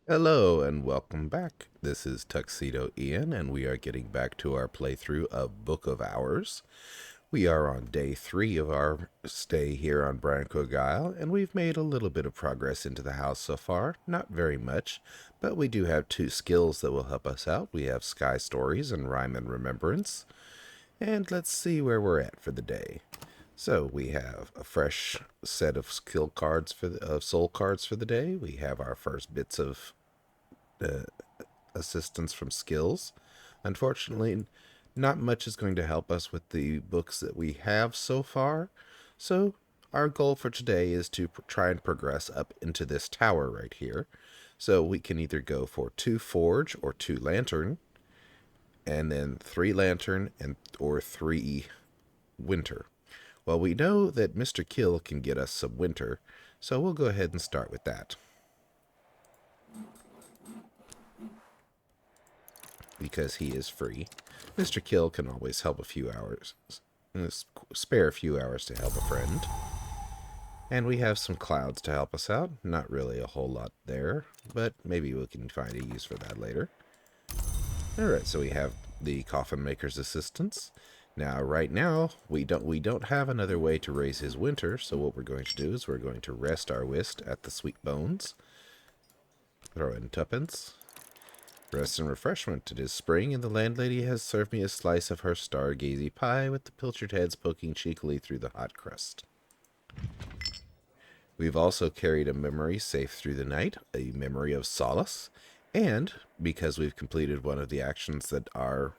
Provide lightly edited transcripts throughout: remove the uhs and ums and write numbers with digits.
Hello and welcome back. This is Tuxedo Ian, and we are getting back to our playthrough of Book of Hours. We are on day 3 of our stay here on Branco Isle, and we've made a little bit of progress into the house so far. Not very much, but we do have 2 skills that will help us out. We have Sky Stories and Rhyme and Remembrance. And let's see where we're at for the day. So we have a fresh set of skill cards of soul cards for the day. We have our first bits of uh, assistance from skills. Unfortunately, not much is going to help us with the books that we have so far. So our goal for today is to try and progress up into this tower right here. So we can either go for 2 forge or 2 lantern, and then 3 lantern and or 3 winter. Well, we know that Mr. Kill can get us some winter, so we'll go ahead and start with that. Because he is free. Mr. Kill can always help a few hours, spare a few hours to help a friend. And we have some clouds to help us out. Not really a whole lot there, but maybe we can find a use for that later. Alright, so we have the Coffin Maker's Assistance. Now, right now, we don't have another way to raise his winter, so what we're going to do is we're going to rest our whist at the Sweet Bones. Throw in tuppence. Rest and refreshment. It is spring, and the landlady has served me a slice of her stargazy pie with the pilchard heads poking cheekily through the hot crust. We've also carried a memory safe through the night, a memory of solace, and because we've completed one of the actions that our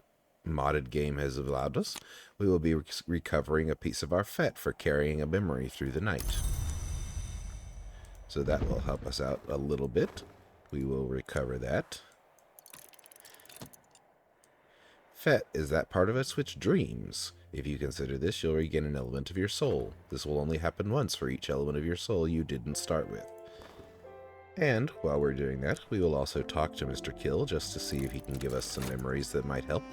modded game has allowed us, we will be recovering a piece of our fet for carrying a memory through the night. So that will help us out a little bit. We will recover that. Fet is that part of us which dreams. If you consider this, you'll regain an element of your soul. This will only happen once for each element of your soul you didn't start with. And while we're doing that, we will also talk to Mr. Kill just to see if he can give us some memories that might help.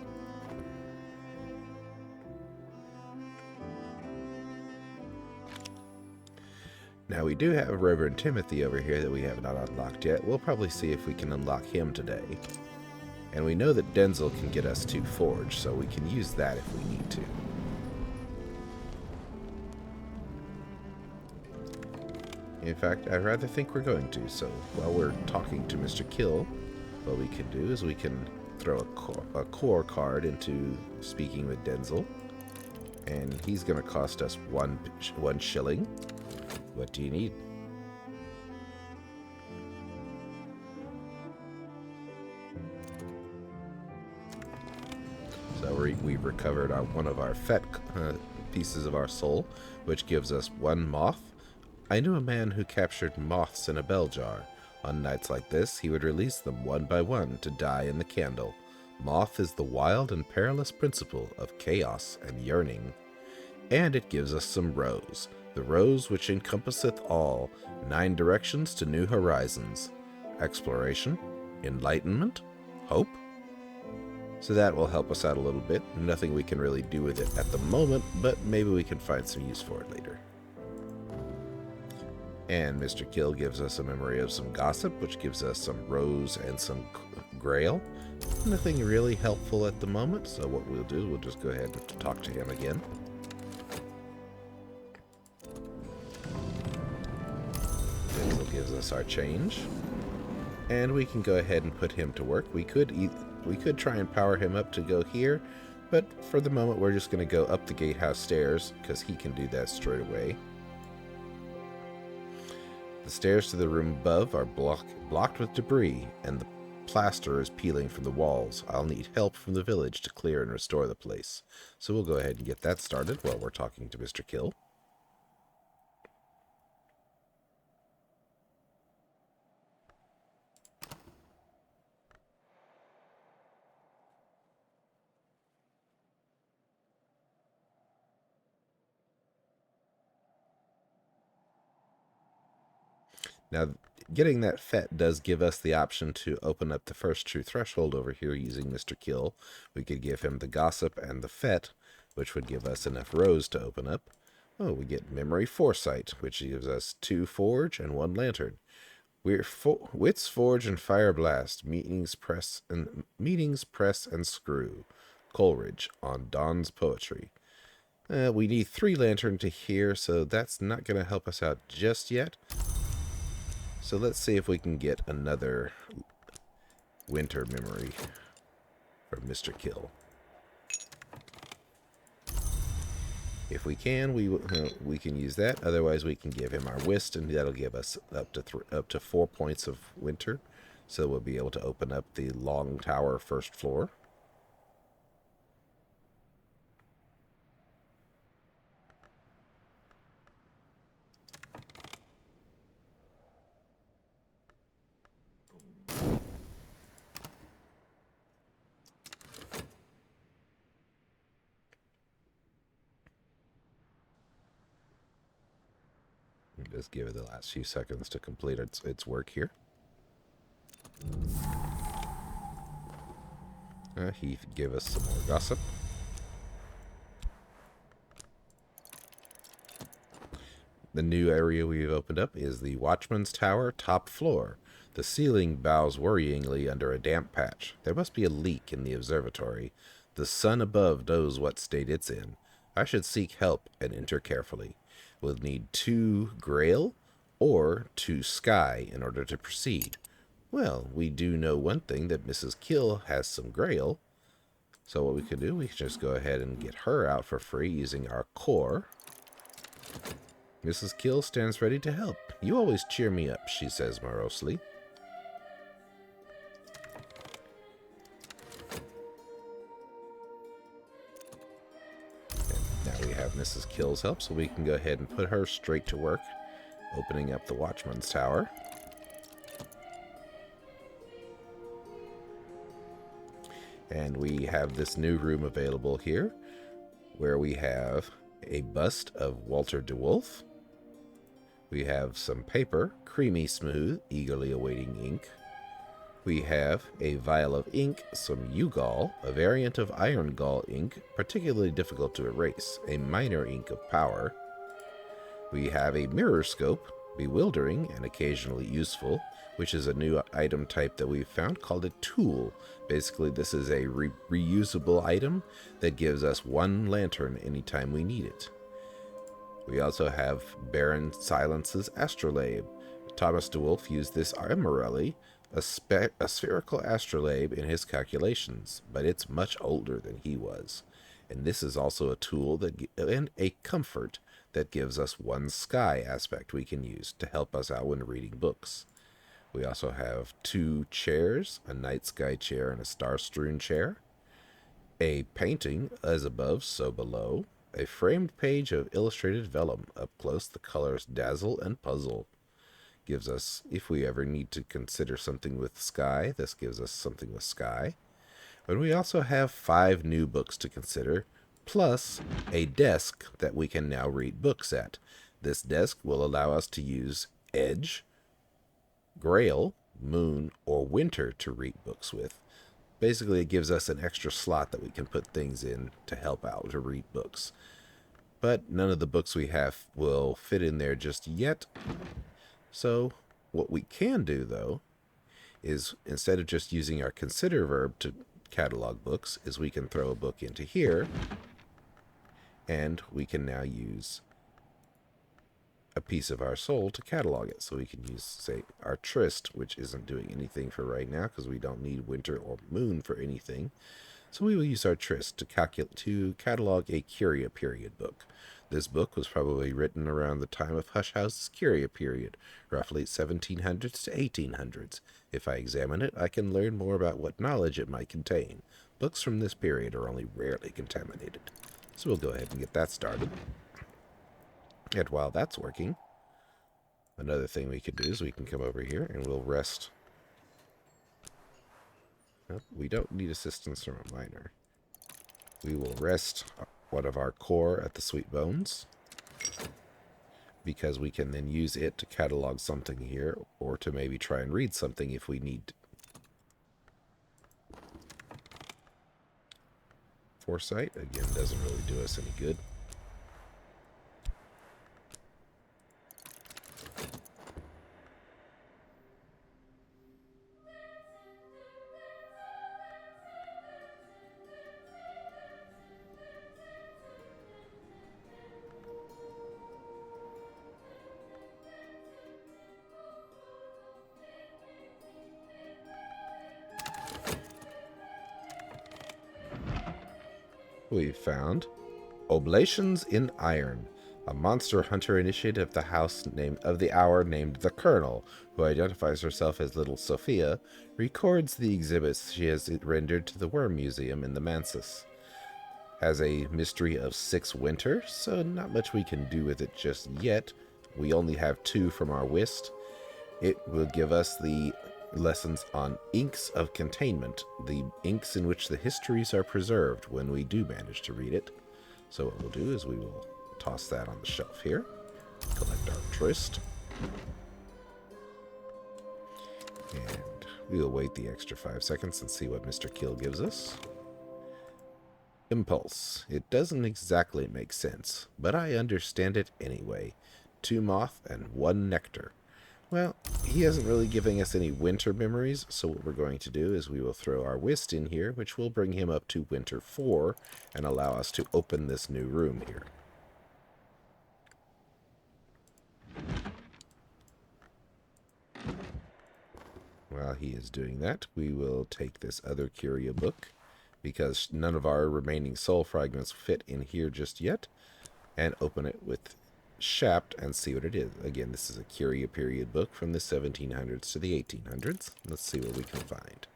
Now we do have Reverend Timothy over here that we have not unlocked yet. We'll probably see if we can unlock him today. And we know that Denzel can get us to Forge, so we can use that if we need to. In fact, I rather think we're going to, so while we're talking to Mr. Kill, what we can do is we can throw a core card into speaking with Denzel, and he's going to cost us one shilling. What do you need? So we've recovered one of our fet pieces of our soul, which gives us 1 moth. I knew a man who captured moths in a bell jar. On nights like this, he would release them one by one to die in the candle. Moth is the wild and perilous principle of chaos and yearning. And it gives us some rose, the rose which encompasseth all, 9 directions to new horizons. Exploration, enlightenment, hope. So that will help us out a little bit. Nothing we can really do with it at the moment, but maybe we can find some use for it later. And Mr. Kill gives us a memory of some gossip, which gives us some rose and some grail. Nothing really helpful at the moment, so what we'll do is we'll just go ahead and talk to him again. Denzel gives us our change. And we can go ahead and put him to work. We could try and power him up to go here, but for the moment we're just going to go up the gatehouse stairs, because he can do that straight away. The stairs to the room above are blocked with debris, and the plaster is peeling from the walls. I'll need help from the village to clear and restore the place. So we'll go ahead and get that started while we're talking to Mr. Kill. Now, getting that fet does give us the option to open up the first true threshold over here using Mr. Kill. We could give him the gossip and the fet, which would give us enough rows to open up. Oh, we get memory foresight, which gives us 2 forge and 1 lantern. We're Wits Forge and Fire Blast. Meetings press and screw. Coleridge on Dawn's Poetry. We need 3 lantern to here, so that's not going to help us out just yet. So let's see if we can get another winter memory from Mr. Kill. If we can, we can use that. Otherwise, we can give him our whist, and that'll give us up to 4 points of winter. So we'll be able to open up the long tower first floor. Just give it the last few seconds to complete its work here. He gave us some more gossip. The new area we've opened up is the Watchman's Tower, top floor. The ceiling bows worryingly under a damp patch. There must be a leak in the observatory. The sun above knows what state it's in. I should seek help and enter carefully. We'll need 2 Grail or 2 Sky in order to proceed. Well, we do know one thing, that Mrs. Kill has some Grail. So what we can do, we can just go ahead and get her out for free using our core. Mrs. Kill stands ready to help. You always cheer me up, she says morosely. And now we have Mrs. Kill's help, so we can go ahead and put her straight to work, opening up the Watchman's Tower. And we have this new room available here, where we have a bust of Walter DeWolf. We have some paper, creamy smooth, eagerly awaiting ink. We have a vial of ink, some Ugall, a variant of Iron Gall ink, particularly difficult to erase, a minor ink of power. We have a mirror scope, bewildering and occasionally useful, which is a new item type that we've found called a tool. Basically, this is a reusable item that gives us 1 lantern anytime we need it. We also have Baron Silence's astrolabe. Thomas DeWolf used this immorally, a spherical astrolabe, in his calculations, but it's much older than he was. And this is also a tool and a comfort that gives us 1 sky aspect we can use to help us out when reading books. We also have 2 chairs, a night sky chair and a star-strewn chair, a painting, as above, so below, a framed page of illustrated vellum. Up close, the colors dazzle and puzzle. Gives us, if we ever need to consider something with sky, this gives us something with sky. But we also have 5 new books to consider, plus a desk that we can now read books at. This desk will allow us to use Edge, Grail, Moon, or Winter to read books with. Basically, it gives us an extra slot that we can put things in to help out to read books. But none of the books we have will fit in there just yet. So what we can do, though, is instead of just using our consider verb to catalog books, is we can throw a book into here, and we can now use a piece of our soul to catalog it. So we can use, say, our Tryst, which isn't doing anything for right now because we don't need Winter or Moon for anything. So we will use our Tryst to catalog a Curia period book. This book was probably written around the time of Hush House's Curia period, roughly 1700s to 1800s. If I examine it, I can learn more about what knowledge it might contain. Books from this period are only rarely contaminated. So we'll go ahead and get that started. And while that's working, another thing we could do is we can come over here and we'll rest. Nope, we don't need assistance from a miner. We will rest one of our core at the Sweet Bones, because we can then use it to catalog something here, or to maybe try and read something if we need. Foresight, again, doesn't really do us any good. We found Oblations in Iron, a monster hunter initiate of the house of the hour named the Colonel, who identifies herself as Little Sophia, records the exhibits she has rendered to the Worm Museum in the Mansus. Has a mystery of 6 winter, so not much we can do with it just yet. We only have 2 from our whist. It will give us the lessons on inks of containment, the inks in which the histories are preserved when we do manage to read it. So what we'll do is we will toss that on the shelf here, collect our tryst, and we'll wait the extra 5 seconds and see what Mr. Kill gives us. Impulse. It doesn't exactly make sense, but I understand it anyway. 2 moth and 1 nectar. Well, he isn't really giving us any winter memories, so what we're going to do is we will throw our whist in here, which will bring him up to winter 4 and allow us to open this new room here. While he is doing that, we will take this other curio book, because none of our remaining soul fragments fit in here just yet, and open it with Shapt and see what it is. Again, this is a curio period book from the 1700s to the 1800s. Let's see what we can find.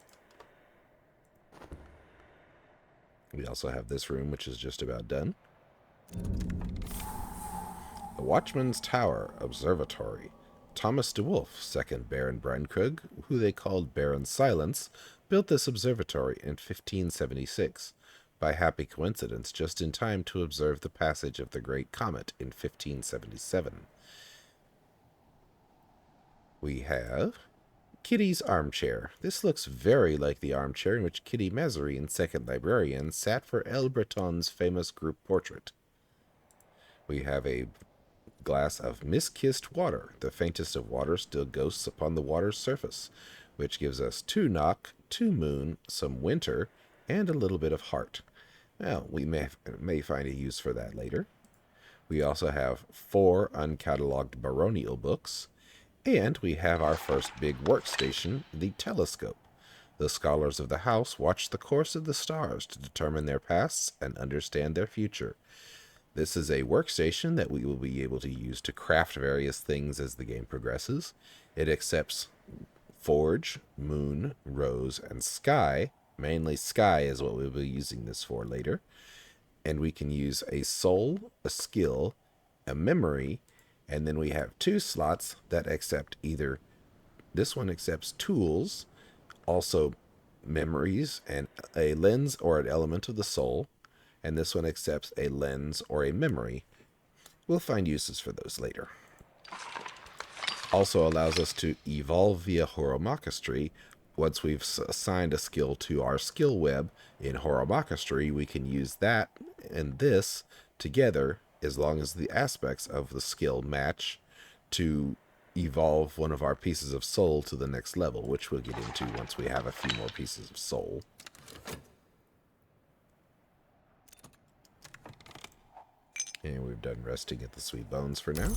We also have this room, which is just about done. The Watchman's Tower Observatory. Thomas de Wolf, 2nd Baron Brandkrug, who they called Baron Silence, built this observatory in 1576. By happy coincidence, just in time to observe the passage of the Great Comet in 1577. We have Kitty's Armchair. This looks very like the armchair in which Kitty Mazarin, 2nd Librarian, sat for El Breton's famous group portrait. We have a glass of mist-kissed water. The faintest of water still ghosts upon the water's surface, which gives us 2 knock, 2 moon, some winter, and a little bit of heart. Well, we may find a use for that later. We also have 4 uncatalogued baronial books, and we have our first big workstation, the telescope. The scholars of the house watch the course of the stars to determine their pasts and understand their future. This is a workstation that we will be able to use to craft various things as the game progresses. It accepts Forge, Moon, Rose, and Sky. Mainly Sky is what we'll be using this for later. And we can use a soul, a skill, a memory, and then we have 2 slots that accept either, this one accepts tools, also memories, and a lens or an element of the soul, and this one accepts a lens or a memory. We'll find uses for those later. Also allows us to evolve via Horomachistry. Once we've assigned a skill to our skill web in Horomachistry, we can use that and this together, as long as the aspects of the skill match, to evolve one of our pieces of soul to the next level, which we'll get into once we have a few more pieces of soul. And we've done resting at the Sweet Bones for now.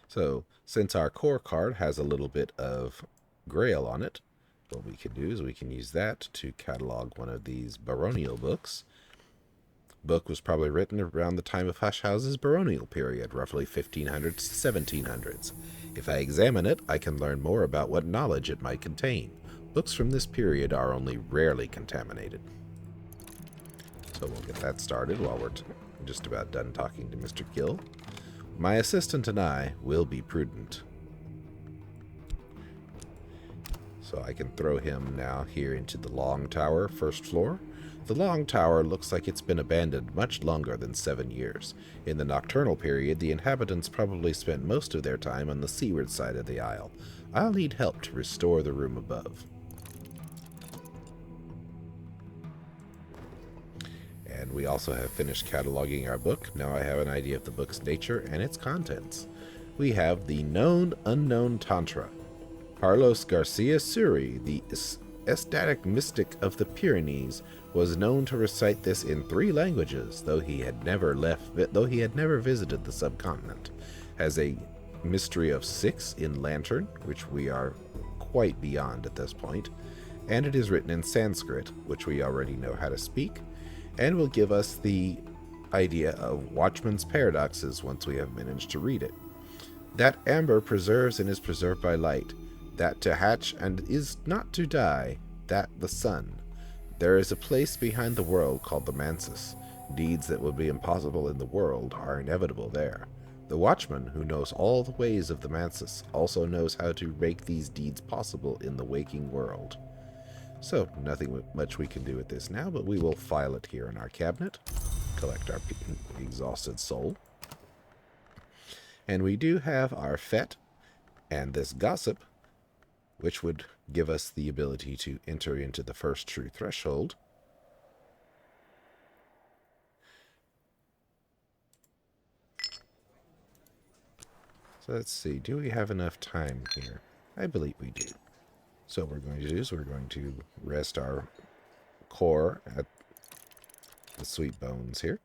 So, since our core card has a little bit of grail on it, what we can do is we can use that to catalog one of these baronial books. Book was probably written around the time of Hushhouse's baronial period, roughly 1500s to 1700s. If I examine it, I can learn more about what knowledge it might contain. Books from this period are only rarely contaminated. So we'll get that started while we're just about done talking to Mr. Gill. My assistant and I will be prudent. So I can throw him now here into the Long Tower, 1st floor. The Long Tower looks like it's been abandoned much longer than 7 years. In the nocturnal period, the inhabitants probably spent most of their time on the seaward side of the isle. I'll need help to restore the room above. And we also have finished cataloging our book. Now I have an idea of the book's nature and its contents. We have the Known Unknown Tantra. Carlos Garcia Suri, the ecstatic mystic of the Pyrenees, was known to recite this in 3 languages, though he had never visited the subcontinent. Has a Mystery of 6 in Lantern, which we are quite beyond at this point, and it is written in Sanskrit, which we already know how to speak, and will give us the idea of Watchman's Paradoxes once we have managed to read it. That amber preserves and is preserved by light, that to hatch and is not to die, that the sun. There is a place behind the world called the Mansus. Deeds that would be impossible in the world are inevitable there. The watchman, who knows all the ways of the Mansus, also knows how to make these deeds possible in the waking world. So, nothing much we can do with this now, but we will file it here in our cabinet, collect our exhausted soul. And we do have our Fet and this Gossip, which would give us the ability to enter into the first true threshold. So let's see, do we have enough time here? I believe we do. So what we're going to do is we're going to rest our core at the Sweet Bones here.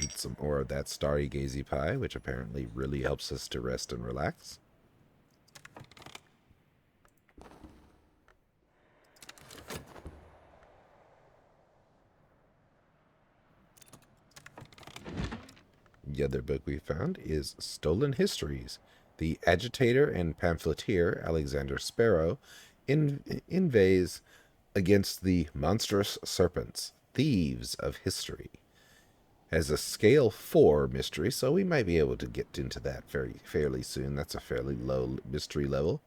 Eat some more of that Starry Gazy Pie, which apparently really helps us to rest and relax. The other book we found is Stolen Histories. The agitator and pamphleteer Alexander Sparrow inveighs against the monstrous serpents, thieves of history. Has a scale 4 mystery, so we might be able to get into that fairly soon. That's a fairly low mystery level.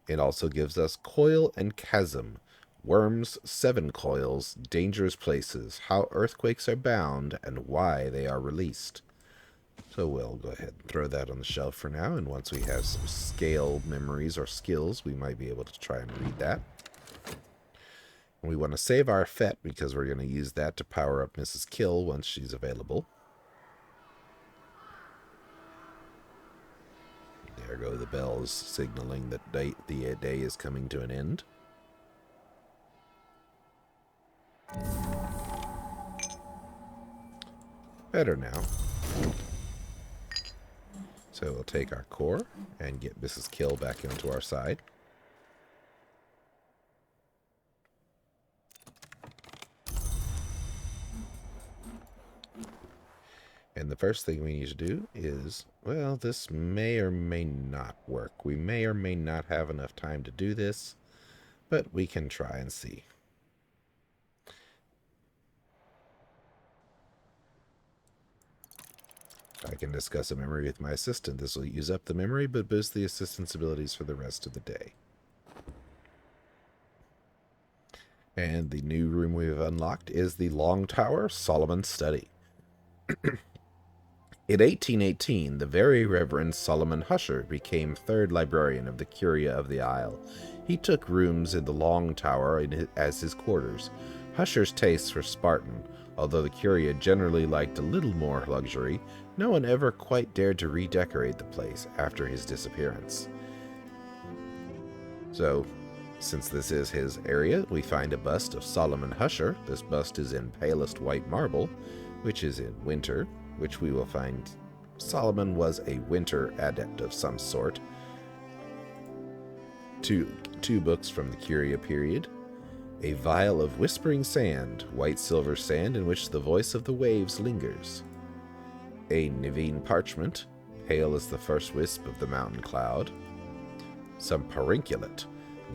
It also gives us Coil and Chasm, Worms, 7 Coils, Dangerous Places, How Earthquakes are Bound, and Why They Are Released. So we'll go ahead and throw that on the shelf for now, and once we have some scale memories or skills, we might be able to try and read that. And we want to save our Fet because we're going to use that to power up Mrs. Kill once she's available. There go the bells signaling that the day is coming to an end. Better now. So we'll take our core and get Mrs. Kill back into our side. And the first thing we need to do is, well, this may or may not work. We may or may not have enough time to do this, but we can try and see. I can discuss a memory with my assistant. This will use up the memory, but boost the assistant's abilities for the rest of the day. And the new room we've unlocked is the Long Tower Solomon's Study. In 1818, the Very Reverend Solomon Husher became third librarian of the Curia of the Isle. He took rooms in the Long Tower as his quarters. Husher's tastes were Spartan. Although the Curia generally liked a little more luxury, no one ever quite dared to redecorate the place after his disappearance. So, since this is his area, we find a bust of Solomon Husher. This bust is in palest white marble, which is in winter, which we will find Solomon was a winter adept of some sort. Two books from the Curia period. A vial of whispering sand, white silver sand in which the voice of the waves lingers. A Niveen parchment, pale as the first wisp of the mountain cloud. Some perenculate,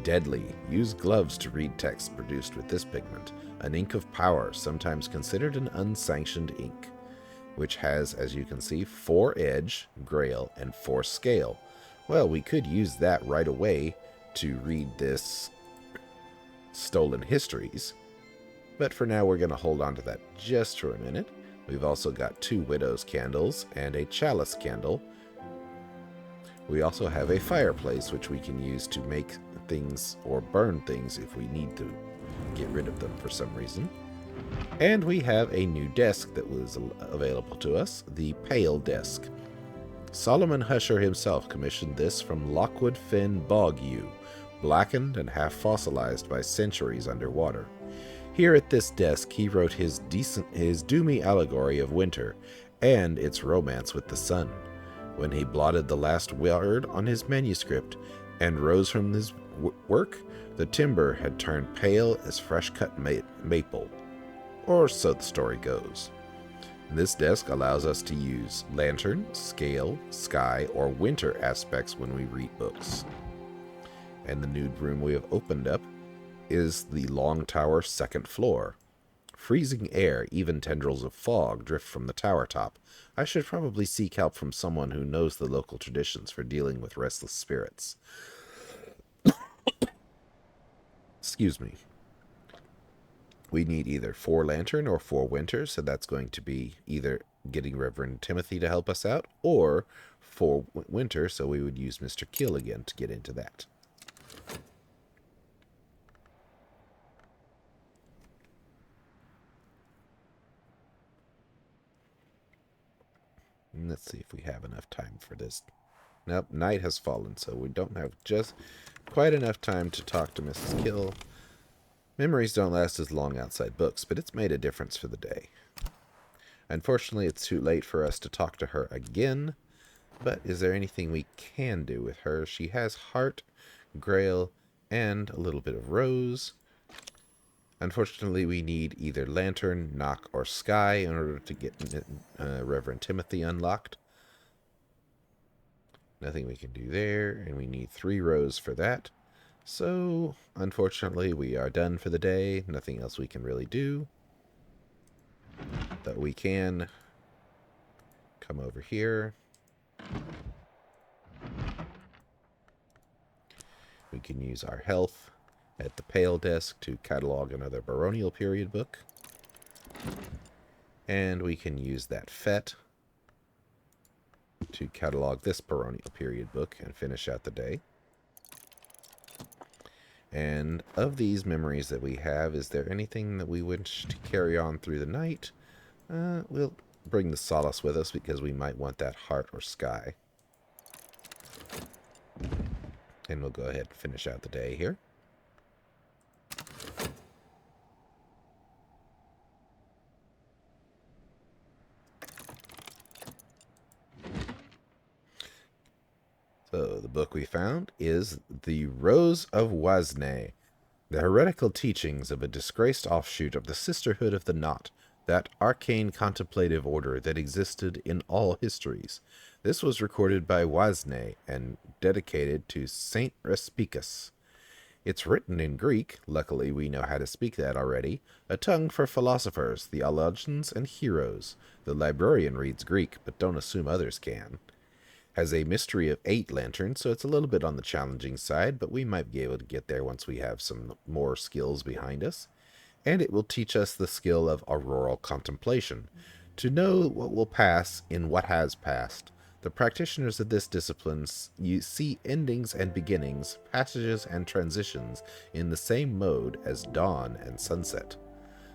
deadly, use gloves to read text produced with this pigment. An ink of power, sometimes considered an unsanctioned ink, which has, as you can see, 4 edge, grail, and 4 scale. Well, we could use that right away to read this Stolen Histories, but for now we're going to hold on to that just for a minute. We've also got 2 Widow's candles and a chalice candle. We also have a fireplace which we can use to make things or burn things if we need to get rid of them for some reason. And we have a new desk that was available to us, the Pale Desk. Solomon Husher himself commissioned this from Lockwood Fen bog yew, blackened and half fossilized by centuries underwater. Here at this desk, he wrote his doomy allegory of winter and its romance with the sun. When he blotted the last word on his manuscript and rose from his work, the timber had turned pale as fresh-cut maple. Or so the story goes. This desk allows us to use lantern, scale, sky, or winter aspects when we read books. And the nude room we have opened up is the long tower second floor. Freezing air, even tendrils of fog, drift from the tower top. I should probably seek help from someone who knows the local traditions for dealing with restless spirits. Excuse me. We need either 4 lantern or 4 winter, so that's going to be either getting Reverend Timothy to help us out, or 4 winter, so we would use Mr. Kill again to get into that. And let's see if we have enough time for this. Nope, night has fallen, so we don't have just quite enough time to talk to Mrs. Kill. Memories don't last as long outside books, but it's made a difference for the day. Unfortunately, it's too late for us to talk to her again, but is there anything we can do with her? She has heart, grail, and a little bit of rose. Unfortunately, we need either lantern, knock, or sky in order to get Reverend Timothy unlocked. Nothing we can do there, and we need 3 rows for that. So, unfortunately, we are done for the day. Nothing else we can really do. But we can come over here. We can use our health at the Pale desk to catalog another baronial period book. And we can use that FET to catalog this baronial period book and finish out the day. And of these memories that we have, is there anything that we wish to carry on through the night? We'll bring the solace with us because we might want that heart or sky. And we'll go ahead and finish out the day here. So the book we found is The Rose of Wasney, the heretical teachings of a disgraced offshoot of the Sisterhood of the Knot, that arcane contemplative order that existed in all histories. This was recorded by Wasney and dedicated to Saint Respicus. It's written in Greek, luckily we know how to speak that already, a tongue for philosophers, theologians, and heroes. The Librarian reads Greek, but don't assume others can. Has a mystery of 8 lanterns, so it's a little bit on the challenging side, but we might be able to get there once we have some more skills behind us. And it will teach us the skill of auroral contemplation, to know what will pass in what has passed. The practitioners of this discipline you see endings and beginnings, passages and transitions in the same mode as dawn and sunset.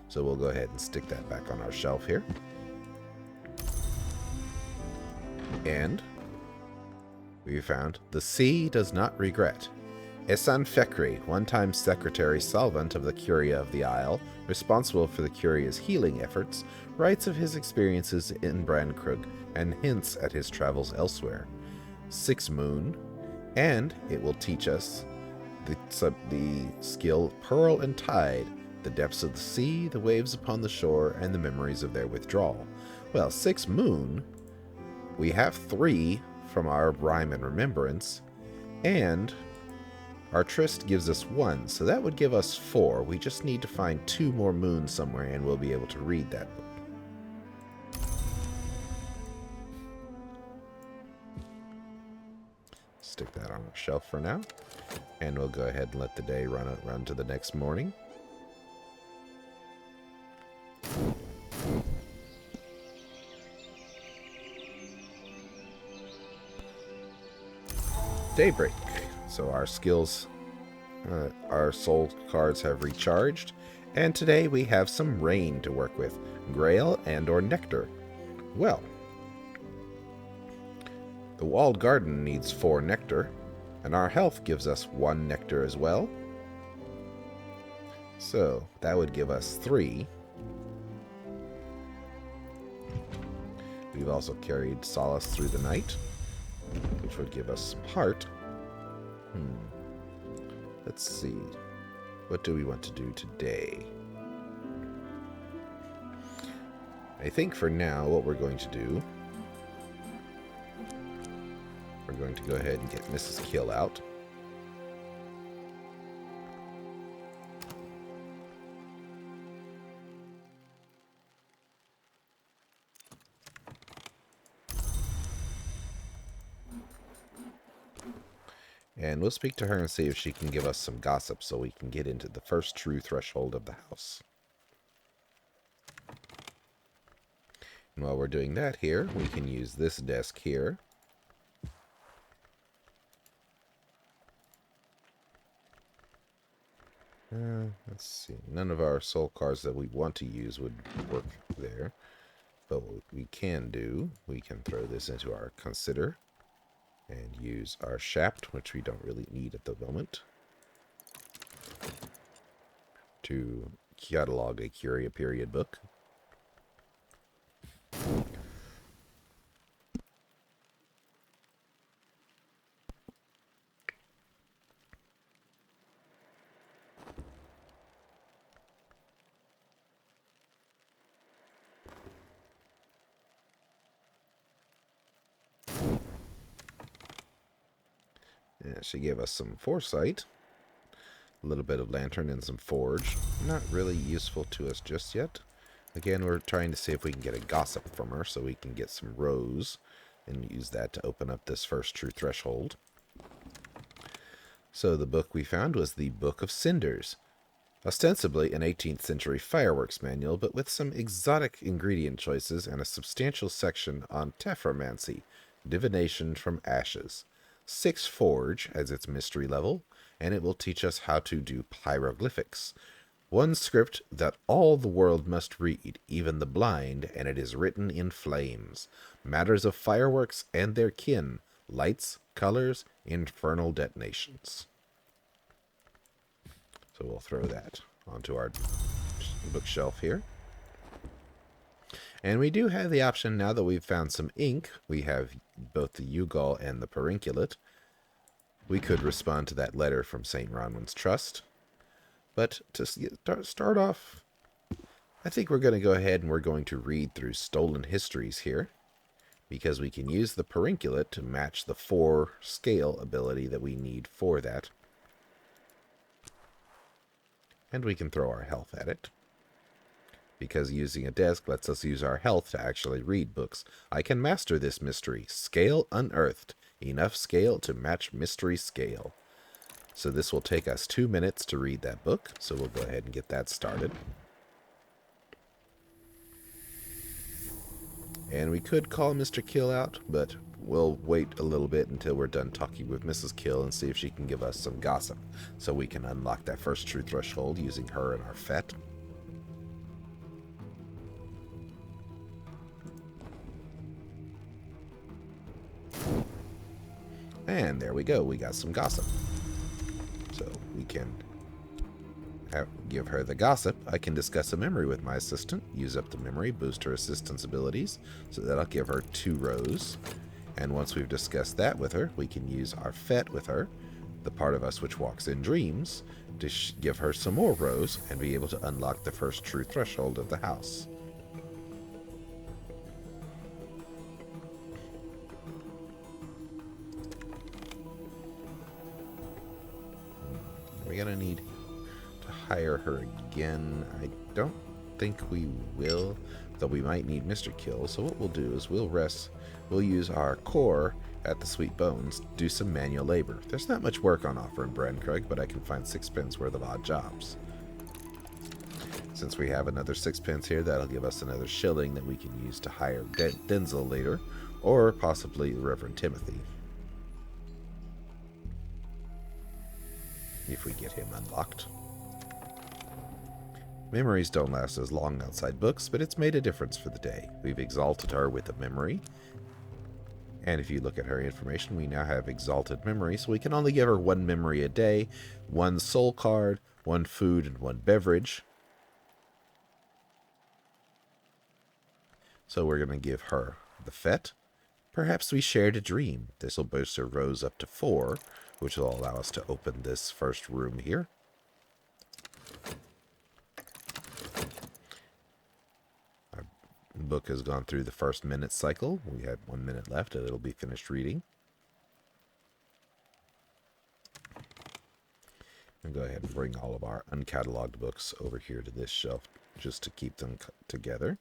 So we'll go ahead and stick that back on our shelf here. And we found The Sea Does Not Regret. Esan Fekri, one-time secretary solvent of the Curia of the Isle, responsible for the Curia's healing efforts, writes of his experiences in Brandkrug and hints at his travels elsewhere. 6 Moon, and it will teach us the skill Pearl and Tide, the depths of the sea, the waves upon the shore, and the memories of their withdrawal. Well, 6 Moon, we have 3 from our Rhyme and Remembrance, and our Tryst gives us 1, so that would give us 4. We just need to find 2 more moons somewhere, and we'll be able to read that book. Stick that on our shelf for now, and we'll go ahead and let the day run to the next morning. Daybreak. So our skills, our soul cards have recharged, and today we have some rain to work with, grail and or nectar. Well, the walled garden needs 4 nectar, and our health gives us 1 nectar as well. So that would give us 3. We've also carried Solace through the night, which would give us some heart. Let's see. What do we want to do today? I think for now what we're going to do, we're going to go ahead and get Mrs. Kill out. And we'll speak to her and see if she can give us some gossip so we can get into the first true threshold of the house. And while we're doing that here, we can use this desk here. Let's see. None of our soul cards that we want to use would work there. But what we can do, we can throw this into our consider and use our shaft, which we don't really need at the moment, to catalog a Curia period book. Yeah, she gave us some foresight, a little bit of lantern and some forge. Not really useful to us just yet. Again, we're trying to see if we can get a gossip from her so we can get some rose and use that to open up this first true threshold. So the book we found was the Book of Cinders, ostensibly an 18th century fireworks manual, but with some exotic ingredient choices and a substantial section on tephromancy, divination from ashes. 6 forge as its mystery level, and it will teach us how to do hieroglyphics. One script that all the world must read, even the blind, and it is written in flames. Matters of fireworks and their kin, lights, colors, infernal detonations. So we'll throw that onto our bookshelf here. And we do have the option, now that we've found some ink, we have both the Ugal and the Perenculate. We could respond to that letter from St. Ronwin's Trust. But to start off, I think we're going to go ahead and we're going to read through Stolen Histories here, because we can use the Perenculate to match the 4 scale ability that we need for that. And we can throw our health at it, because using a desk lets us use our health to actually read books. I can master this mystery. Scale unearthed. Enough scale to match mystery scale. So this will take us 2 minutes to read that book, so we'll go ahead and get that started. And we could call Mr. Kill out, but we'll wait a little bit until we're done talking with Mrs. Kill and see if she can give us some gossip, so we can unlock that first true threshold using her and our Fet. And there we go, we got some gossip. So we can give her the gossip. I can discuss a memory with my assistant, use up the memory, boost her assistance abilities, so that'll give her 2 rows. And once we've discussed that with her, we can use our Fet with her, the part of us which walks in dreams, to give her some more rows and be able to unlock the first true threshold of the house. We're going to need to hire her again. I don't think we will, though we might need Mr. Kill. So what we'll do is we'll use our core at the Sweet Bones, do some manual labor. There's not much work on offer in Brancraig, but I can find 6 pence worth of odd jobs. Since we have another 6 pence here, that'll give us another shilling that we can use to hire Denzel later, or possibly Reverend Timothy, if we get him unlocked. Memories don't last as long outside books, but it's made a difference for the day. We've exalted her with a memory, and if you look at her information, we now have exalted memory, so we can only give her 1 memory a day, 1 soul card, one food and one beverage. So we're going to give her the fet. Perhaps we shared a dream. This will boost her rose up to 4, which will allow us to open this first room here. Our book has gone through the first minute cycle. We have 1 minute left and it'll be finished reading. And go ahead and bring all of our uncatalogued books over here to this shelf just to keep them together.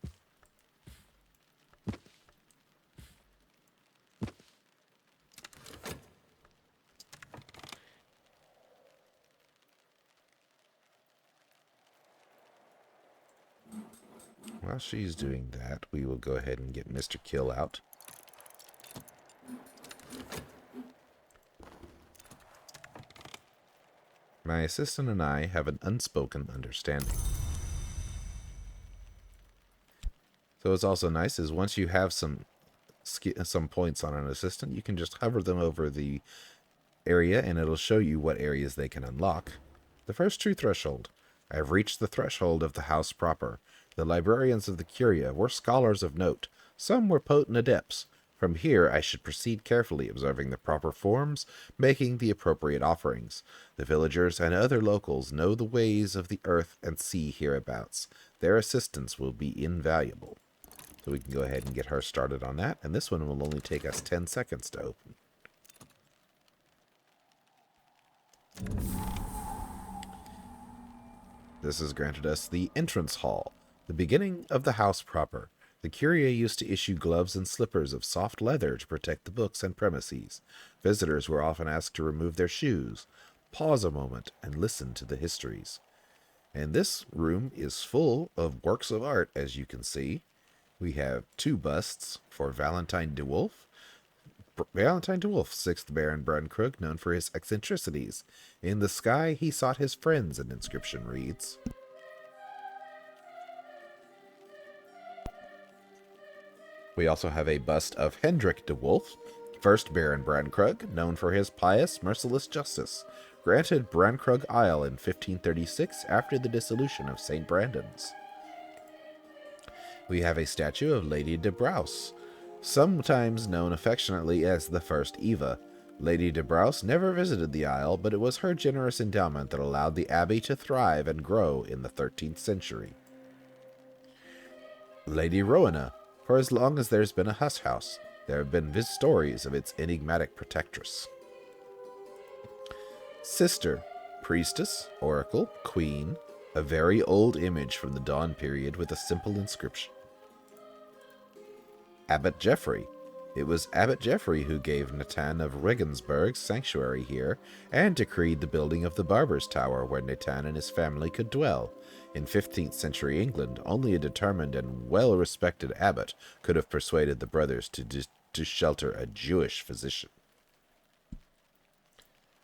While she's doing that, we will go ahead and get Mr. Kill out. My assistant and I have an unspoken understanding. So what's also nice is once you have some points on an assistant, you can just hover them over the area and it'll show you what areas they can unlock. The first true threshold. I have reached the threshold of the house proper. The librarians of the Curia were scholars of note. Some were potent adepts. From here I should proceed carefully, observing the proper forms, making the appropriate offerings. The villagers and other locals know the ways of the earth and sea hereabouts. Their assistance will be invaluable. So we can go ahead and get her started on that, and this one will only take us 10 seconds to open. This has granted us the entrance hall, the beginning of the house proper. The Curia used to issue gloves and slippers of soft leather to protect the books and premises. Visitors were often asked to remove their shoes. Pause a moment and listen to the histories. And this room is full of works of art, as you can see. We have 2 busts for Valentine de Wolf. Valentine de Wolf, 6th Baron Brunkrug, known for his eccentricities. In the sky he sought his friends, an inscription reads. We also have a bust of Hendrik de Wolf, 1st Baron Brunkrug, known for his pious, merciless justice. Granted Brunkrug Isle in 1536 after the dissolution of St. Brandon's. We have a statue of Lady de Braus, sometimes known affectionately as the First Eva. Lady de Braus never visited the Isle, but it was her generous endowment that allowed the abbey to thrive and grow in the 13th century. Lady Rowena. For as long as there's been a Huss house, there have been stories of its enigmatic protectress. Sister, priestess, oracle, queen, a very old image from the Dawn period with a simple inscription. Abbot Geoffrey. It was Abbot Geoffrey who gave Natan of Regensburg sanctuary here, and decreed the building of the Barber's Tower where Natan and his family could dwell. In 15th century England, only a determined and well-respected abbot could have persuaded the brothers to shelter a Jewish physician.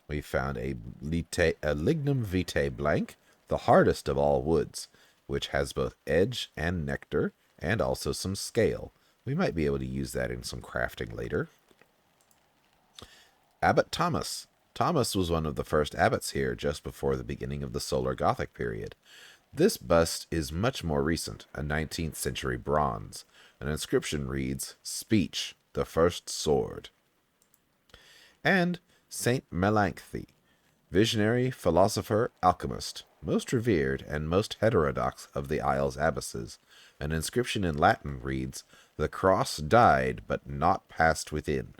We found a lignum vitae blank, the hardest of all woods, which has both edge and nectar, and also some scale. We might be able to use that in some crafting later. Abbot Thomas. Thomas was one of the first abbots here just before the beginning of the Solar Gothic period. This bust is much more recent, a 19th century bronze. An inscription reads, Speech, the first sword. And Saint Melancthe, visionary, philosopher, alchemist, most revered and most heterodox of the Isle's abbesses. An inscription in Latin reads, The cross died, but not passed within.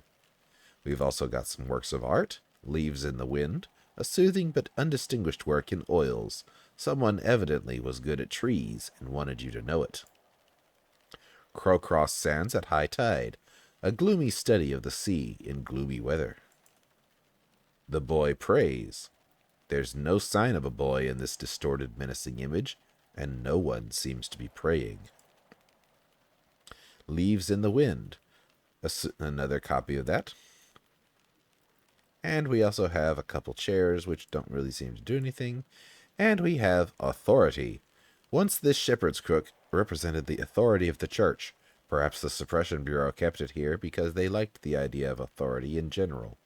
We've also got some works of art, Leaves in the Wind, a soothing but undistinguished work in oils. Someone evidently was good at trees and wanted you to know it. Crowcross Sands at high tide, a gloomy study of the sea in gloomy weather. The boy prays. There's no sign of a boy in this distorted, menacing image, and no one seems to be praying. Leaves in the Wind, another copy of that. And we also have a couple chairs, which don't really seem to do anything. And we have Authority. Once this shepherd's crook represented the authority of the church. Perhaps the Suppression Bureau kept it here because they liked the idea of authority in general.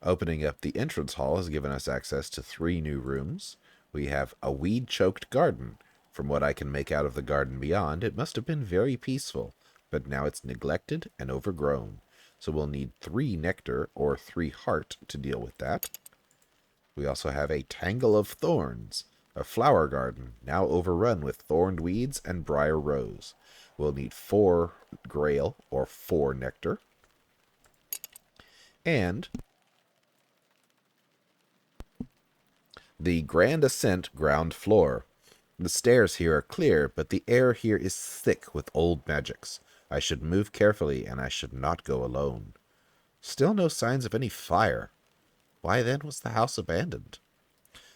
Opening up the entrance hall has given us access to 3 new rooms. We have a weed-choked garden. From what I can make out of the garden beyond, it must have been very peaceful, but now it's neglected and overgrown. So we'll need 3 nectar or 3 heart to deal with that. We also have a tangle of thorns, a flower garden now overrun with thorned weeds and briar rose. We'll need 4 grail or 4 nectar. And the Grand Ascent ground floor. The stairs here are clear, but the air here is thick with old magics. I should move carefully, and I should not go alone. Still no signs of any fire. Why then was the house abandoned?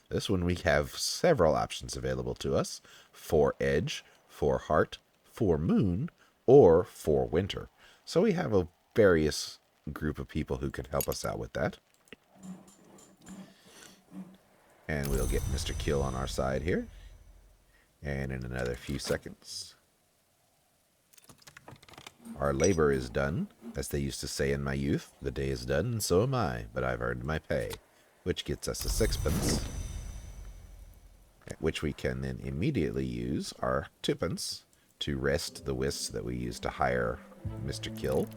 This one we have several options available to us. 4 edge, 4 heart, 4 moon, or 4 winter. So we have a various group of people who can help us out with that. And we'll get Mr. Kill on our side here. And in another few seconds, our labor is done. As they used to say in my youth, the day is done and so am I, but I've earned my pay, which gets us a 6pence, which we can then immediately use our 2pence to rest the wisps that we used to hire Mr. Kill,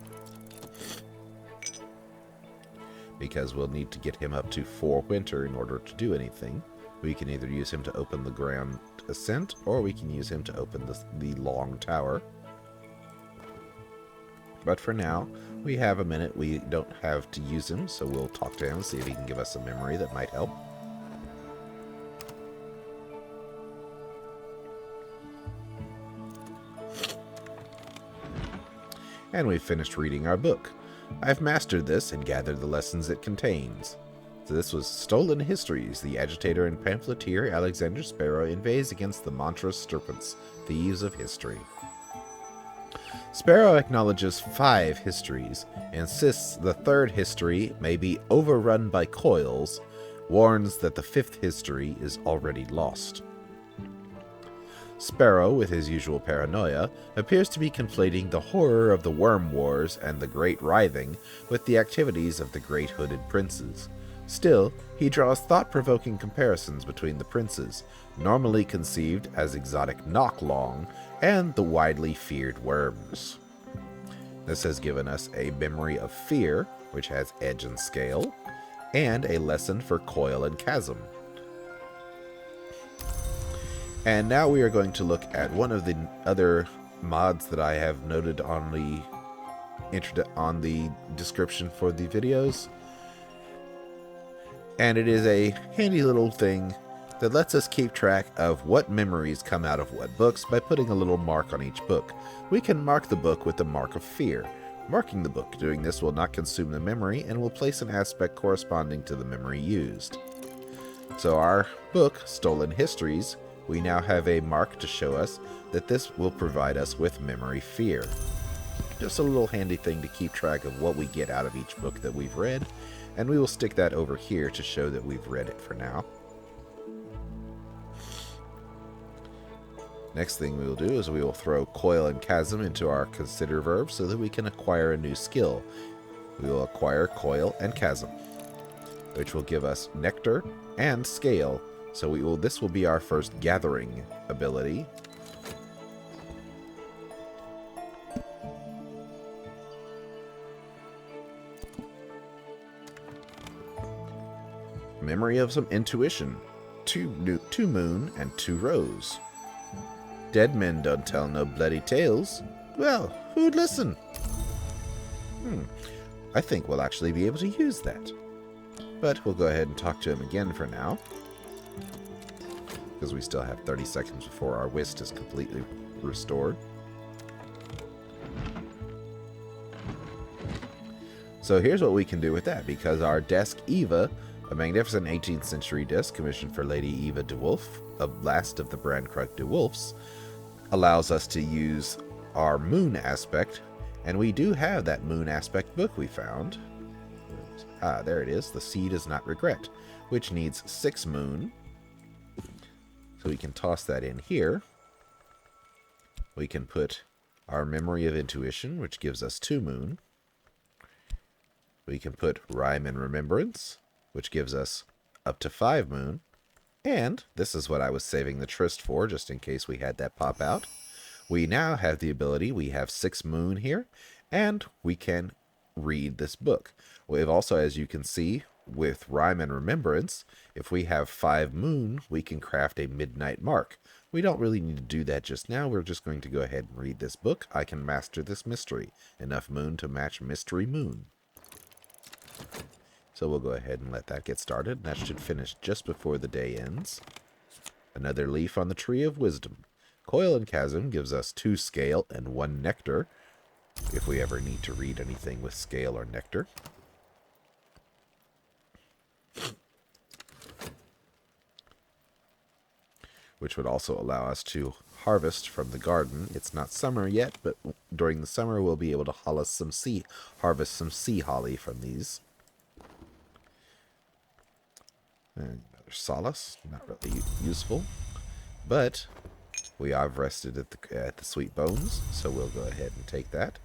because we'll need to get him up to 4 winter in order to do anything. We can either use him to open the Grand Ascent, or we can use him to open the Long Tower. But for now, we have a minute. We don't have to use him, so we'll talk to him, see if he can give us a memory that might help. And we've finished reading our book. I've mastered this and gathered the lessons it contains. So this was Stolen Histories. The agitator and pamphleteer Alexander Sparrow inveighs against the monstrous serpents, thieves of history. Sparrow acknowledges 5 histories, insists the 3rd history may be overrun by coils, warns that the 5th history is already lost. Sparrow, with his usual paranoia, appears to be conflating the horror of the Worm Wars and the Great Writhing with the activities of the Great Hooded Princes. Still, he draws thought-provoking comparisons between the princes, normally conceived as exotic knocklong, and the widely feared worms. This has given us a memory of fear, which has edge and scale, and a lesson for coil and chasm. And now we are going to look at one of the other mods that I have noted on the description for the videos. And it is a handy little thing that lets us keep track of what memories come out of what books by putting a little mark on each book. We can mark the book with the mark of fear. Marking the book doing this will not consume the memory and will place an aspect corresponding to the memory used. So our book, Stolen Histories, we now have a mark to show us that this will provide us with memory fear. Just a little handy thing to keep track of what we get out of each book that we've read, and we will stick that over here to show that we've read it for now. Next thing we will do is we will throw coil and chasm into our consider verb so that we can acquire a new skill. We will acquire coil and chasm, which will give us nectar and scale. So this will be our first gathering ability. Memory of some intuition. 2 moon and 2 rose. Dead men don't tell no bloody tales. Well, who'd listen? I think we'll actually be able to use that. But we'll go ahead and talk to him again for now, because we still have 30 seconds before our whist is completely restored. So here's what we can do with that, because our desk Eva, a magnificent 18th century disc commissioned for Lady Eva de Wolf, a last of the Brandkrug de Wolfs, allows us to use our moon aspect, and we do have that moon aspect book we found. There it is, The Sea Does Not Regret, which needs 6 moon. So we can toss that in here. We can put our memory of intuition, which gives us 2 moon. We can put Rhyme and Remembrance, which gives us up to 5 moon. And this is what I was saving the tryst for, just in case we had that pop out. We now have the ability, we have 6 moon here, and we can read this book. We have also, as you can see, with Rhyme and Remembrance, if we have 5 moon, we can craft a midnight mark. We don't really need to do that just now. We're just going to go ahead and read this book. I can master this mystery. Enough moon to match mystery moon. So we'll go ahead and let that get started. That should finish just before the day ends. Another leaf on the Tree of Wisdom. Coil and Chasm gives us 2 scale and 1 nectar, if we ever need to read anything with scale or nectar. Which would also allow us to harvest from the garden. It's not summer yet, but during the summer we'll be able to harvest some sea holly from these. And another solace, not really useful, but we have rested at the Sweet Bones, so we'll go ahead and take that.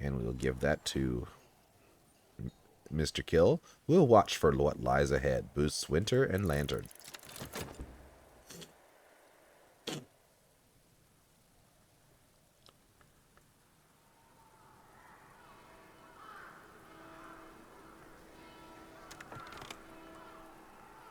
And we'll give that to Mr. Kill. We'll watch for what lies ahead. Boosts Winter and Lantern.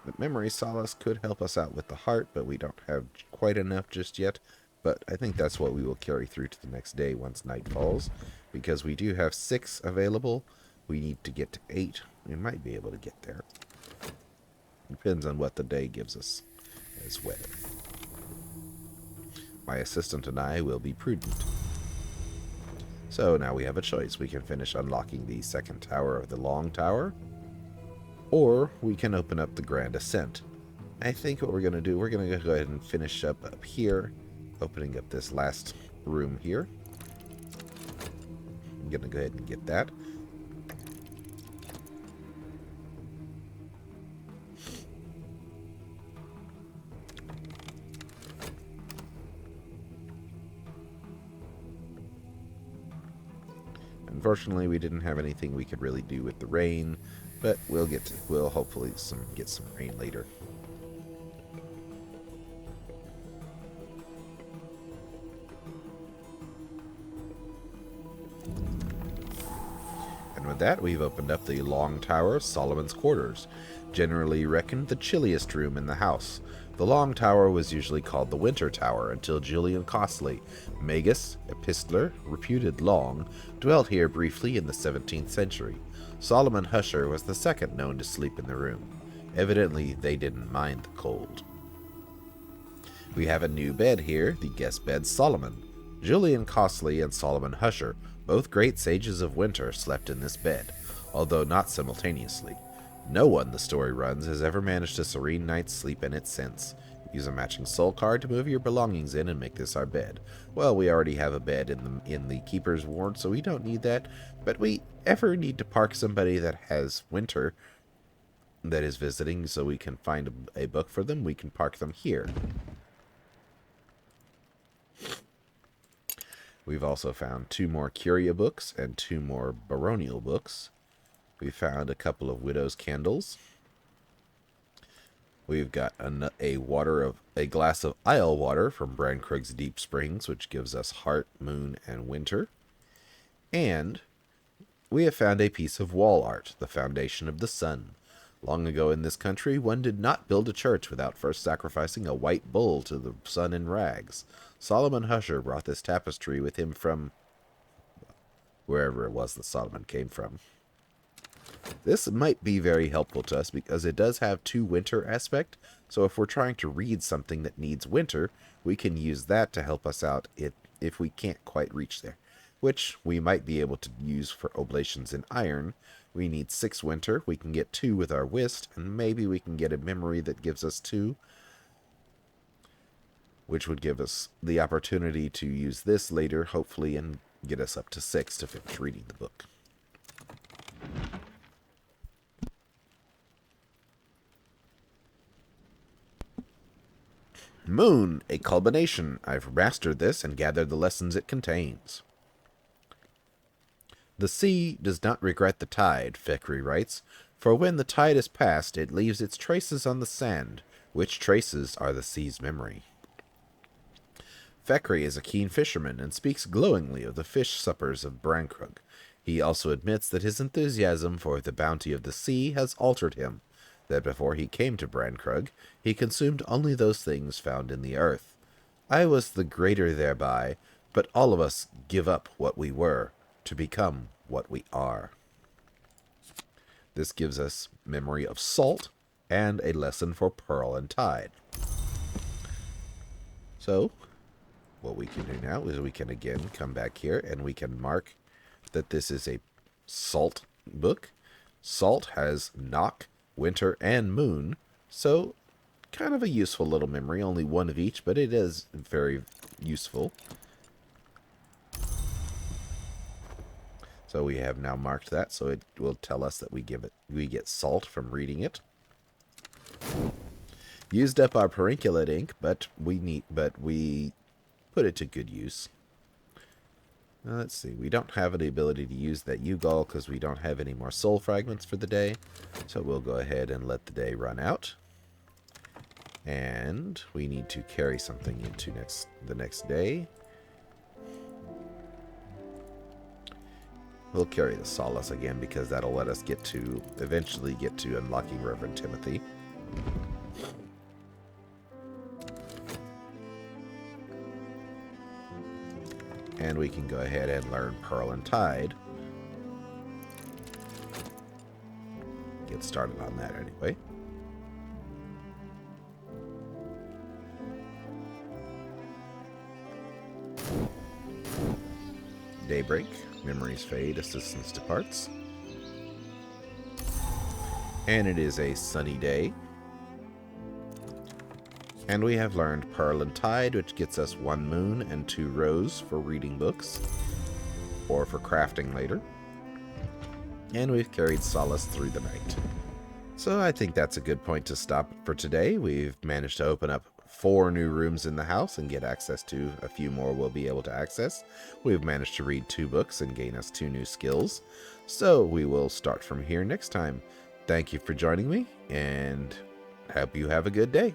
The Memory Solace could help us out with the heart, but we don't have quite enough just yet. But I think that's what we will carry through to the next day once night falls, because we do have 6 available. We need to get to 8. We might be able to get there. Depends on what the day gives us as weather. My assistant and I will be prudent. So now we have a choice. We can finish unlocking the second tower of the Long Tower, or we can open up the Grand Ascent. I think what we're going to do, we're going to go ahead and finish up here, opening up this last room here. I'm going to go ahead and get that. Unfortunately, we didn't have anything we could really do with the rain, but we'll hopefully get some rain later. And with that, we've opened up the Long Tower, Solomon's Quarters, generally reckoned the chilliest room in the house. The Long Tower was usually called the Winter Tower until Julian Costley, Magus, epistler, reputed Long, dwelt here briefly in the 17th century. Solomon Husher was the second known to sleep in the room. Evidently, they didn't mind the cold. We have a new bed here, the guest bed Solomon. Julian Costley and Solomon Husher, both great sages of winter, slept in this bed, although not simultaneously. No one, the story runs, has ever managed a serene night's sleep in it since. Use a matching soul card to move your belongings in and make this our bed. Well, we already have a bed in the Keeper's Ward, so we don't need that. But we ever need to park somebody that has winter that is visiting, so we can find a book for them, we can park them here. We've also found 2 more Curia books and 2 more baronial books. We found a couple of Widow's Candles. We've got a glass of Isle water from Brankrug's Deep Springs, which gives us heart, moon, and winter. And we have found a piece of wall art, the foundation of the sun. Long ago in this country, one did not build a church without first sacrificing a white bull to the sun in rags. Solomon Husher brought this tapestry with him from wherever it was that Solomon came from. This might be very helpful to us because it does have 2 winter aspect, so if we're trying to read something that needs winter, we can use that to help us out if we can't quite reach there, which we might be able to use for oblations in iron. We need 6 winter, we can get 2 with our whist, and maybe we can get a memory that gives us 2, which would give us the opportunity to use this later, hopefully, and get us up to 6 to finish reading the book. Moon, a culmination. I've mastered this and gathered the lessons it contains. The sea does not regret the tide, Fekri writes, for when the tide is past, it leaves its traces on the sand, which traces are the sea's memory. Fekri is a keen fisherman and speaks glowingly of the fish suppers of Brankrug. He also admits that his enthusiasm for the bounty of the sea has altered him, that before he came to Brankrug, he consumed only those things found in the earth. I was the greater thereby, but all of us give up what we were to become what we are. This gives us memory of salt and a lesson for pearl and tide. So, what we can do now is we can again come back here and we can mark that this is a salt book. Salt has knock, winter, and moon, so kind of a useful little memory, only one of each, but it is very useful. So we have now marked that, so it will tell us that we get salt from reading it. Used up our perenculate ink, but we put it to good use. Now, let's see, we don't have the ability to use that U-Gall because we don't have any more soul fragments for the day. So we'll go ahead and let the day run out. And we need to carry something into the next day. We'll carry the Solace again because that'll let us eventually get to unlocking Reverend Timothy. And we can go ahead and learn Pearl and Tide. Get started on that anyway. Daybreak. Memories fade, assistance departs. And it is a sunny day. And we have learned Pearl and Tide, which gets us 1 moon and 2 rose for reading books, or for crafting later. And we've carried Solace through the night. So I think that's a good point to stop for today. We've managed to open up 4 new rooms in the house and get access to a few more we'll be able to access. We've managed to read 2 books and gain us 2 new skills. So we will start from here next time. Thank you for joining me, and hope you have a good day.